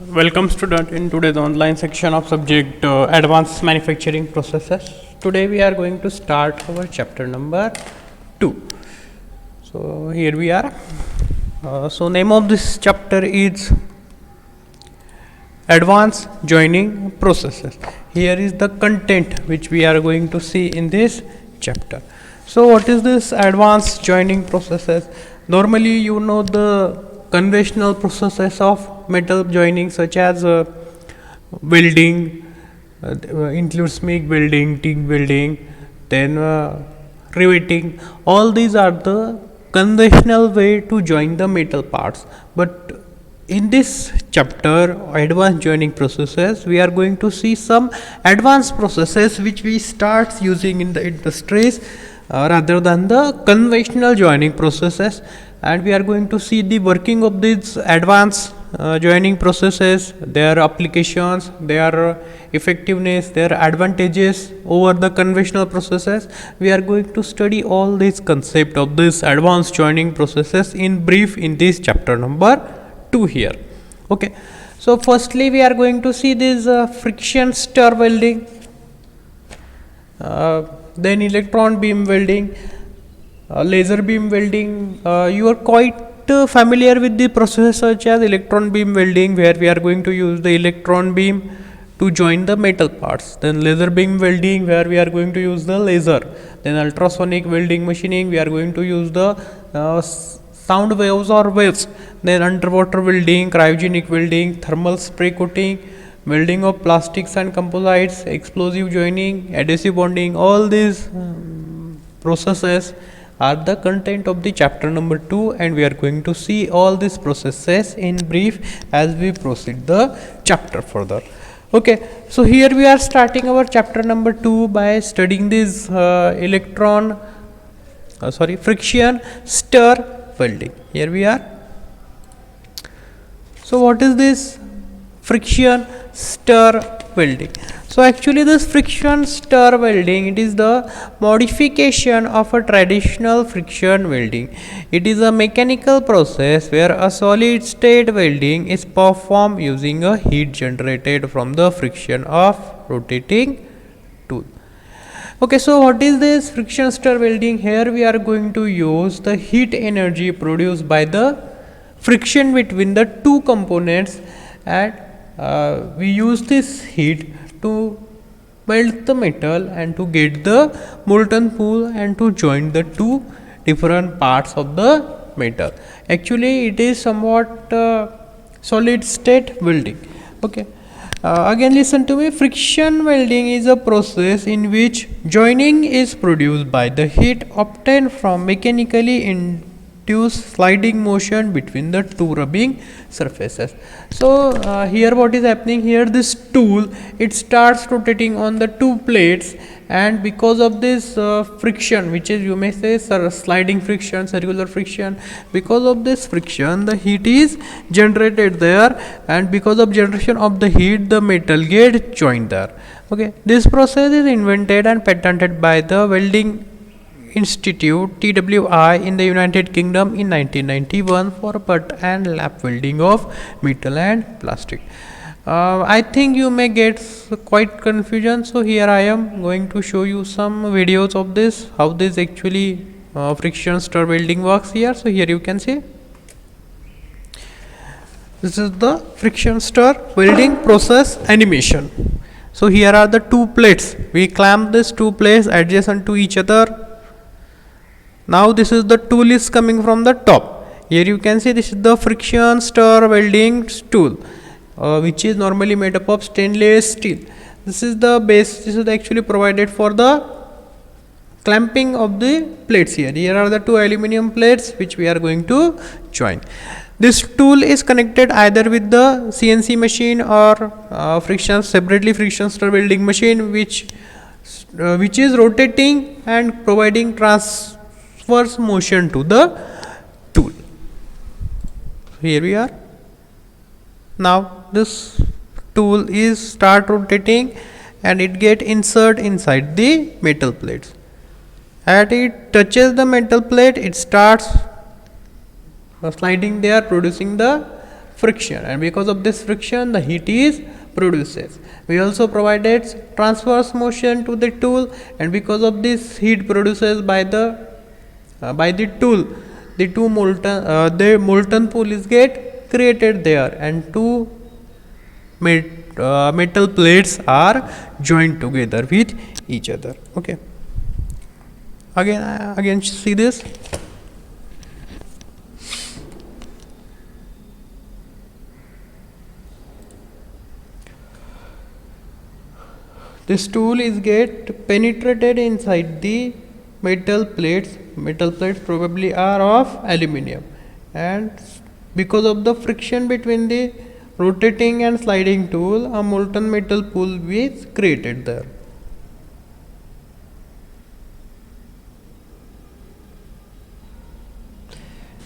Welcome student in today's online section of subject advanced manufacturing processes. Today we are going to start our chapter number 2. So here we are. So name of this chapter is advanced joining processes. Here is the content which we are going to see in this chapter. So what is this advanced joining processes? Normally you know the conventional processes of metal joining such as welding, includes MIG welding, TIG welding, then riveting. All these are the conventional way to join the metal parts. But in this chapter, advanced joining processes, we are going to see some advanced processes which we start using in the industries rather than the conventional joining processes, and we are going to see the working of these advanced joining processes, their applications, their effectiveness, their advantages over the conventional processes. We are going to study all these concepts of this advanced joining processes in brief in this chapter number 2 here. Okay, so firstly we are going to see this friction stir welding, then electron beam welding, laser beam welding. You are quite familiar with the process such as electron beam welding, where we are going to use the electron beam to join the metal parts. Then laser beam welding, where we are going to use the laser. Then ultrasonic welding machining, we are going to use the sound waves or waves. Then underwater welding, cryogenic welding, thermal spray coating, welding of plastics and composites, explosive joining, adhesive bonding. All these processes are the content of the chapter number 2, and we are going to see all these processes in brief as we proceed the chapter further. Okay, so here we are starting our chapter number 2 by studying this friction stir welding. Here we are. So what is this friction stir welding? So actually this friction stir welding, it is the modification of a traditional friction welding. It is a mechanical process where a solid state welding is performed using a heat generated from the friction of rotating tool. Okay, so what is this friction stir welding? Here we are going to use the heat energy produced by the friction between the two components, and we use this heat to melt the metal and to get the molten pool and to join the two different parts of the metal. Actually it is somewhat solid state welding. Okay, again listen to me. Friction welding is a process in which joining is produced by the heat obtained from mechanically induced sliding motion between the two rubbing surfaces. So here what is happening here, this tool, it starts rotating on the two plates, and because of this friction, which is, you may say, sliding friction, circular friction, because of this friction the heat is generated there, and because of generation of the heat the metal gets joined there. Okay, this process is invented and patented by the Welding Institute TWI in the United Kingdom in 1991 for butt and lap welding of metal and plastic. I think you may get quite confusion, so here I am going to show you some videos of this, how this actually friction stir welding works here. So here you can see this is the friction stir welding process animation. So here are the two plates. We clamp these two plates adjacent to each other. Now this is the tool is coming from the top. Here you can see this is the friction stir welding tool, which is normally made up of stainless steel. This is the base. This is actually provided for the clamping of the plates here. Here are the two aluminum plates which we are going to join. This tool is connected either with the CNC machine or separately friction stir welding machine, which is rotating and providing transverse motion to the tool. Here we are. Now this tool is start rotating and it get insert inside the metal plates. As it touches the metal plate, it starts sliding there, producing the friction, and because of this friction the heat is produces. We also provided transverse motion to the tool, and because of this heat produces by the tool, the molten pool is get created there, and two metal plates are joined together with each other. Okay, again see this. This tool is get penetrated inside the metal plates. Metal plates probably are of aluminium, and because of the friction between the rotating and sliding tool, a molten metal pool is created there.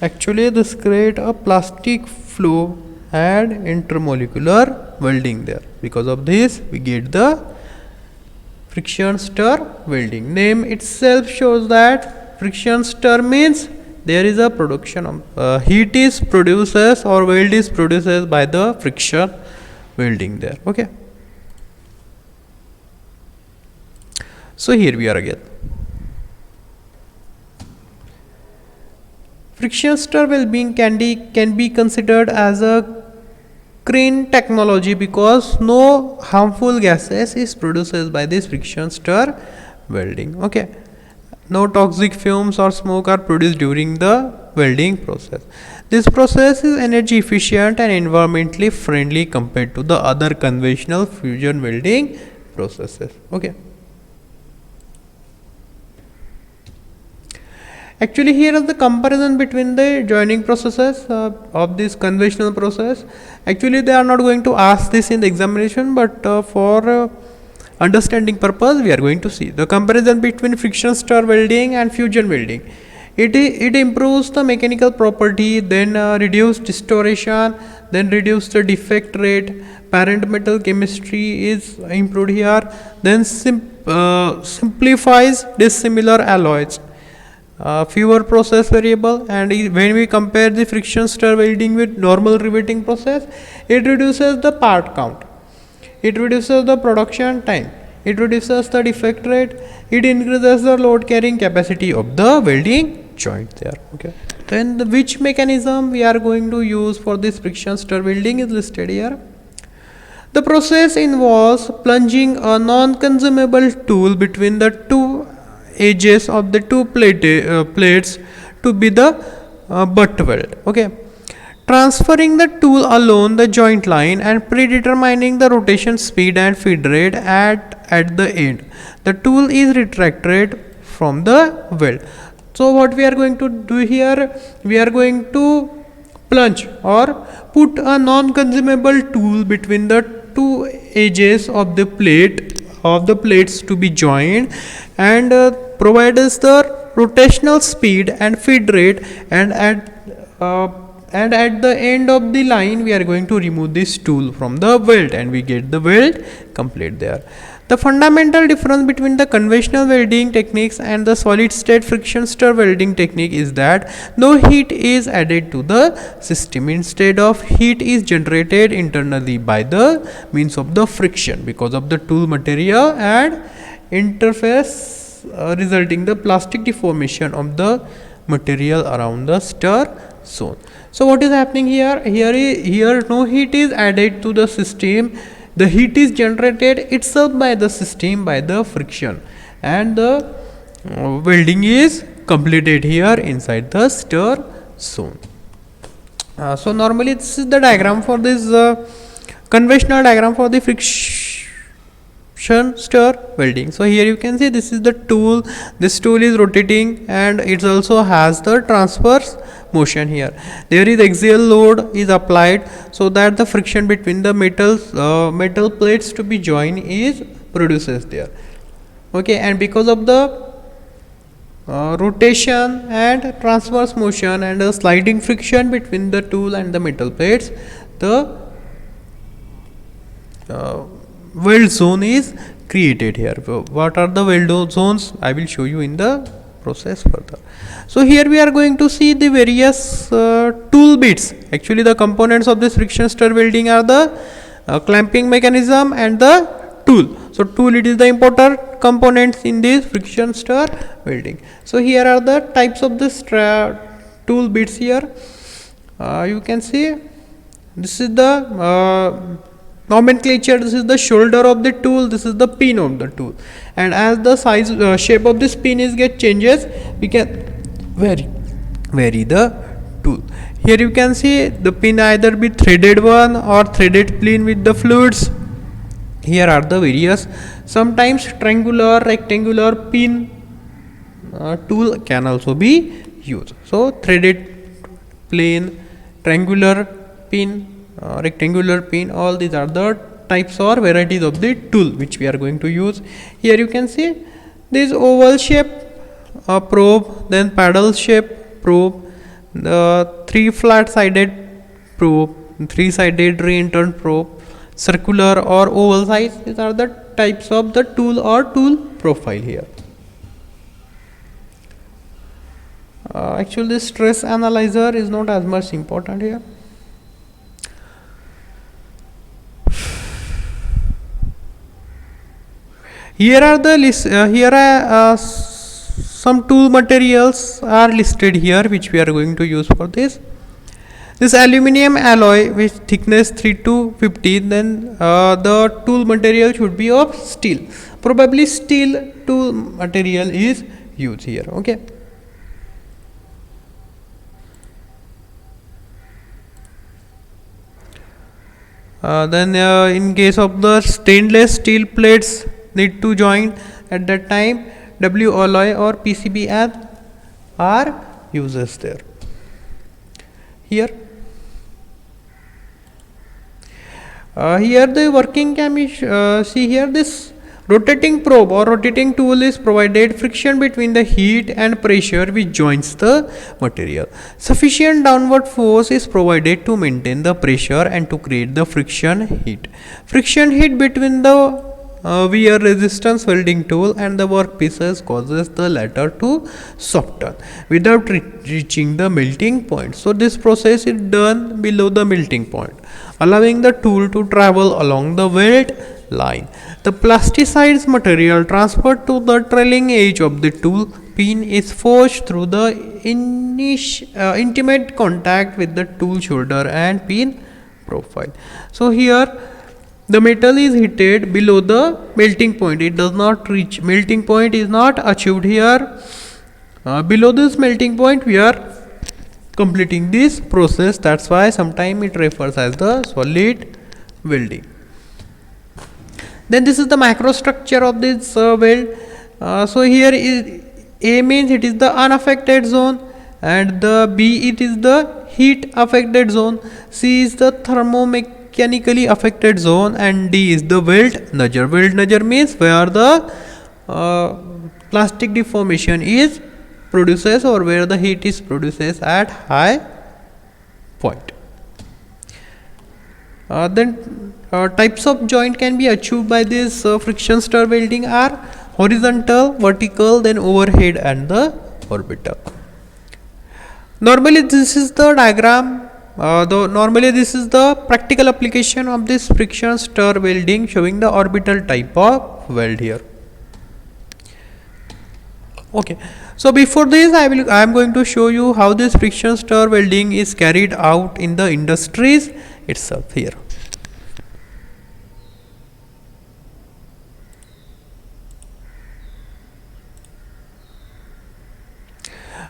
Actually, this create a plastic flow and intermolecular welding there. Because of this, we get the friction stir welding. Name itself shows that friction stir means there is a production of heat is produces or weld is produces by the friction welding there. Okay, so here we are again. Friction stir welding can be considered as a clean technology because no harmful gases is produced by this friction stir welding. Okay, no toxic fumes or smoke are produced during the welding process. This process is energy efficient and environmentally friendly compared to the other conventional fusion welding processes. Okay, actually here is the comparison between the joining processes of this conventional process. Actually they are not going to ask this in the examination, but for understanding purpose we are going to see the comparison between friction stir welding and fusion welding. It improves the mechanical property, then reduce distortion, then reduce the defect rate, parent metal chemistry is improved here, then simplifies dissimilar alloys, fewer process variable, and when we compare the friction stir welding with normal riveting process, it reduces the part count, it reduces the production time, it reduces the defect rate, it increases the load carrying capacity of the welding joint there. Okay, then which mechanism we are going to use for this friction stir welding is listed here. The process involves plunging a non-consumable tool between the two edges of the two plates to be the butt weld. Okay, transferring the tool along the joint line and predetermining the rotation speed and feed rate at the end. The tool is retracted from the weld. So what we are going to do here, we are going to plunge or put a non-consumable tool between the two edges of the plates to be joined, and provide us the rotational speed and feed rate, and at the end of the line we are going to remove this tool from the weld, and we get the weld complete there. The fundamental difference between the conventional welding techniques and the solid state friction stir welding technique is that no heat is added to the system. Instead of heat is generated internally by the means of the friction because of the tool material and interface, resulting the plastic deformation of the material around the stir zone. So what is happening here? Here no heat is added to the system. The heat is generated itself by the system by the friction, and the welding is completed here inside the stir zone. So normally this is the diagram for this conventional diagram for the friction stir welding. So here you can see this is the tool. This tool is rotating and it also has the transverse motion here. There is axial load is applied so that the friction between the metal plates to be joined is produces there. Okay, and because of the rotation and transverse motion and a sliding friction between the tool and the metal plates, the weld zone is created here. What are the weld zones? I will show you in the process further. So here we are going to see the various tool bits. Actually the components of this friction stir welding are the clamping mechanism and the tool. So tool, it is the important components in this friction stir welding. So here are the types of this tool bits here. You can see this is the nomenclature. This is the shoulder of the tool, this is the pin of the tool, and as the size shape of this pin is get changes, we can vary the tool. Here you can see the pin either be threaded one or threaded plain with the fluids. Here are the various, sometimes triangular, rectangular pin tool can also be used. So threaded, plain, triangular pin, rectangular pin, all these are the types or varieties of the tool which we are going to use. Here you can see this oval shape probe, then paddle shape probe, the 3 flat sided probe, 3 sided re-entrant probe, circular or oval size. These are the types of the tool or tool profile here. Actually this stress analyzer is not as much important here. Here are the some tool materials are listed here which we are going to use for this. This aluminum alloy with thickness 3 to 15, then the tool material should be of steel. Probably steel tool material is used here. Okay. Then in case of the stainless steel plates need to join, at that time W alloy or PCB are uses there. Here the working can be see here. This rotating probe or rotating tool is provided friction between the heat and pressure which joins the material. Sufficient downward force is provided to maintain the pressure and to create the friction heat. Friction heat between the wear resistance welding tool and the workpieces causes the latter to soften without reaching the melting point. So this process is done below the melting point, allowing the tool to travel along the weld line. The plasticized material transferred to the trailing edge of the tool pin is forged through the intimate contact with the tool shoulder and pin profile. So here the metal is heated below the melting point. It does not reach melting point, is not achieved here. Below this melting point we are completing this process. That's why sometimes it refers as the solid welding. Then this is the macro structure of this weld. So here is A means it is the unaffected zone, and the B it is the heat affected zone, C is the thermomechanically affected zone, and D is the weld nudger. Weld nudger means where the plastic deformation is produces or where the heat is produces at high point. Then types of joint can be achieved by this friction stir welding are horizontal, vertical, then overhead and the orbital. Normally this is the diagram. Normally this is the practical application of this friction stir welding, showing the orbital type of weld here. Okay, so before this I am going to show you how this friction stir welding is carried out in the industries itself here.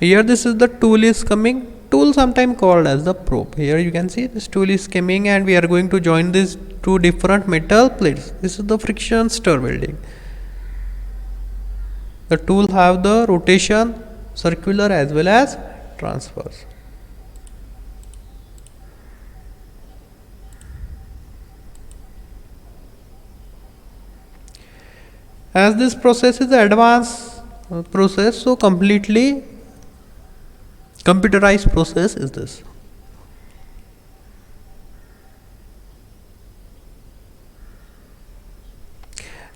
Here this is the tool is coming. Tool sometimes called as the probe. Here you can see this tool is coming and we are going to join these two different metal plates. This is the friction stir welding. The tool have the rotation, circular as well as transverse. As this process is an advanced process, so completely computerized process is this.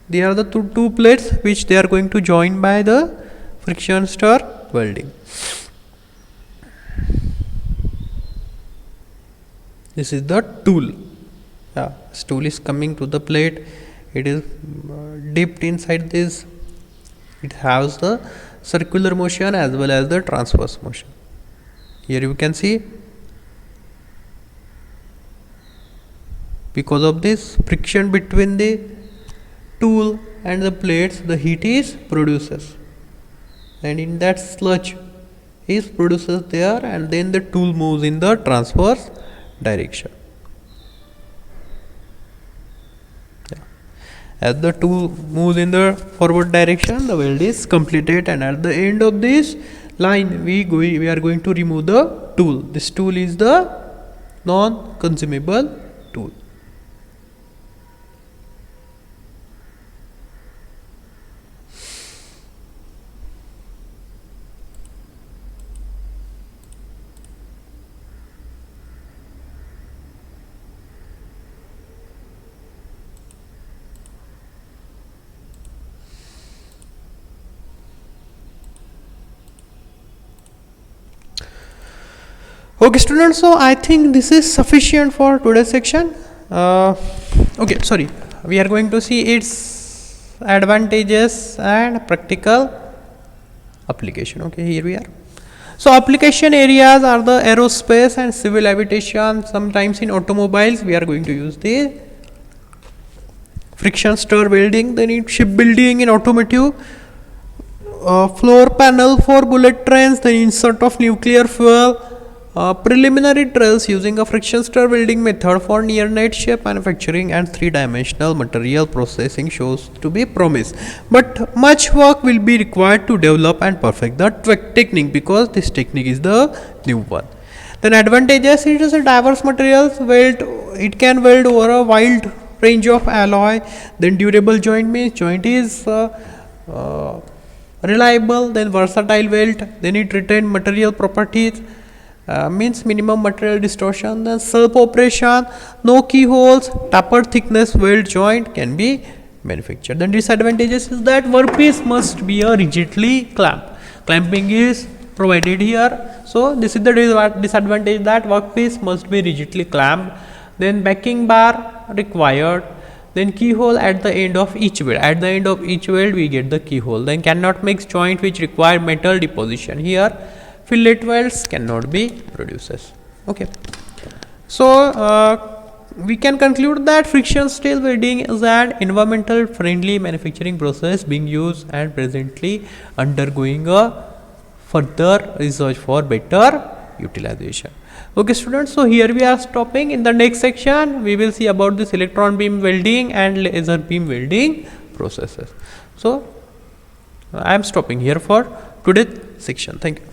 They are the two plates which they are going to join by the friction stir welding. This is the tool. This tool is coming to the plate. It is dipped inside this. It has the circular motion as well as the transverse motion. Here you can see, because of this friction between the tool and the plates, the heat is produces, and in that sludge is produces there, and then the tool moves in the transverse direction. As the tool moves in the forward direction, the weld is completed, and at the end of this line we are going to remove the tool. This tool is the non-consumable tool. Okay students, so I think this is sufficient for today's section. Okay, sorry, we are going to see its advantages and practical application. Okay, here we are. So application areas are the aerospace and civil aviation. Sometimes in automobiles we are going to use the friction stir welding. Then in shipbuilding, in automotive, floor panel for bullet trains, then insert of nuclear fuel, preliminary trials using a friction stir welding method for near net shape manufacturing, and three-dimensional material processing shows to be promised. But much work will be required to develop and perfect the technique, because this technique is the new one. Then advantages: it is a diverse materials weld. It can weld over a wide range of alloy. Then durable joint means joint is reliable. Then versatile weld. Then it retain material properties. Means minimum material distortion. Then self operation, no keyholes, tapered thickness weld joint can be manufactured. Then disadvantages is that workpiece must be a rigidly clamped. Clamping is provided here, so this is the disadvantage, that workpiece must be rigidly clamped. Then backing bar required. Then keyhole at the end of each weld. At the end of each weld we get the keyhole. Then cannot mix joint which require metal deposition. Here fillet welds cannot be produced. Okay, so we can conclude that friction stir welding is an environmental friendly manufacturing process being used and presently undergoing a further research for better utilization. Okay students, so here we are stopping. In the next section we will see about this electron beam welding and laser beam welding processes. So I am stopping here for today's section. Thank you.